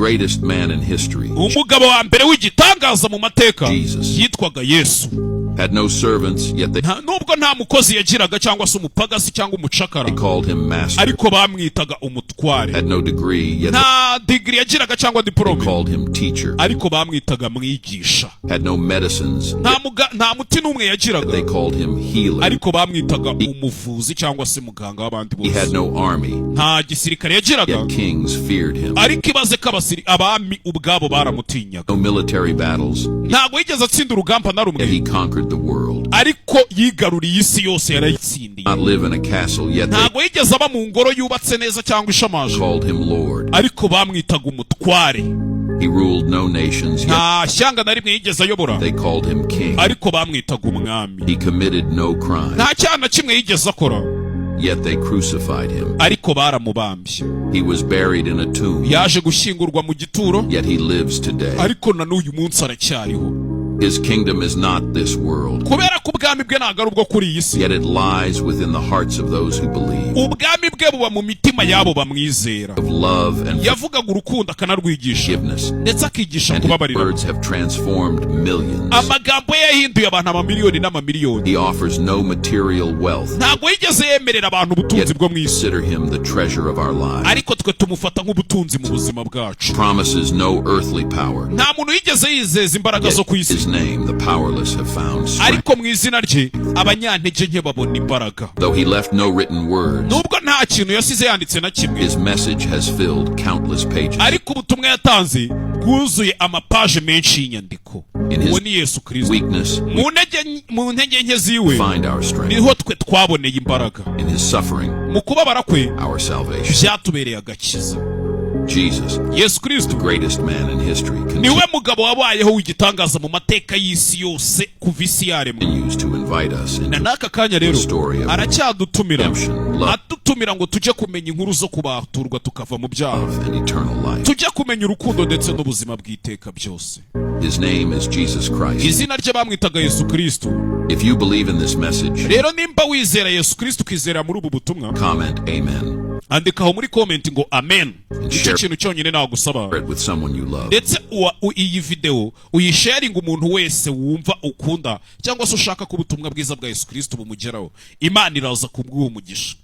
greatest man in history, umugabo wa mbere w'igitangaza mu mateka Jesus, yitwaga Yesu. had no servants, yet they nubwo nta mukozi yagiraga cyangwa se umupagasi cyangwa umucakara, called him master. ariko bamwitaga umutware. Had no degree, yet nta degree yagiraga cyangwa they diplome, called him teacher. ariko bamwitaga mwigisha. Had no medicines, nta muti n'umwe yet yagiraga, they called him healer. ariko bamwitaga umuvuzi cyangwa se muganga w'abandi He had bose. no army, nta gisirikare yagiraga, yet kings feared him. ariko ibaze ko abami ubwabo baramutinyaga. No military battles, ntabwo yigeze atsinda urugamba na yet he rumwe, conquered the world. ariko yigaruriye isi yose yarayitsindiye. Not live in a castle, yet they ntabwo yigeze aba mu ngoro yubatse neza cyangwa ishamaje, called him Lord. ariko bamwitaga umutware. He ruled no nations, yet nta shyanga na rimwe yigeze ayobora, they called him king. ariko bamwitaga umwami. He committed no crime, nta cyaha na kimwe yigeze akora, yet they crucified him. ariko baramubambye. He was buried in a tomb, yaje gushyingurwa mu gituro, yet he lives today. ariko na n'uyu munsi aracyariho. His kingdom is not this world, kubera ko ubwami bwe ntabwo ari ubwo kuri iyi si, yet it lies within the hearts of those who believe. ubwami bwe buba mu mitima y'abo bamwizera. Of love and yavugaga urukundo akanarwigisha, forgiveness, ndetse akigisha and his kubabarira. words have transformed millions. amagambo ye yahinduye abantu amamiliyoni n'amamiliyoni. He offers no material wealth, ntabwo yigeze yemerera abantu ubutunzi yet bwo mu isi, consider him the treasure of our lives. ariko twe tumufata nk'ubutunzi mu buzima bwacu. Promises no earthly power, nta muntu yigeze yizeza imbaraga zo yet ku isi, his name the powerless have found strength. ariko mu izina rye abanyantege nke babona imbaraga. Though he left no written words, nubwo nta kintu yasize yanditse na kimwe, his message has filled countless pages. ariko ubutumwa yatanze bwuzuye amapaje menshi y'inyandiko. In his uwo ni Yesu Kristo. weakness, we mu ntege nke ziwe find our strength. niho twe twaboneye imbaraga. In his suffering, mu kubabara kwe our salvation. byatubereye agakiza. Jesus, Yesu Kristo the greatest man in history, niwe mugabo wabayeho w'igitangaza mu mateka y'isi yose kuva isi yaremwa. continues to invite us na into n'aka kanya rero aracyadutumira, adutumira ngo tujye kumenya inkuru zo kubaturwa tukava mu byaha, love and eternal life. tujye kumenya urukundo ndetse n'ubuzima bw'iteka byose. His name is Jesus Christ. izina rye bamwitaga Yesu Kristo. If you believe in this message, rero nimba wizera Yesu Kristo ukizera muri ubu butumwa, comment amen. andikaho muri comment ngo amen. nicyo share kintu cyonyine nagusaba. it with someone you love. ndetse iyi video uyisharinga umuntu wese wumva ukunda cyangwa se ushaka ko ubutumwa bwiza bwa Yesu Kristo bumugeraho. Imana iraza kubw'uwo mugisha.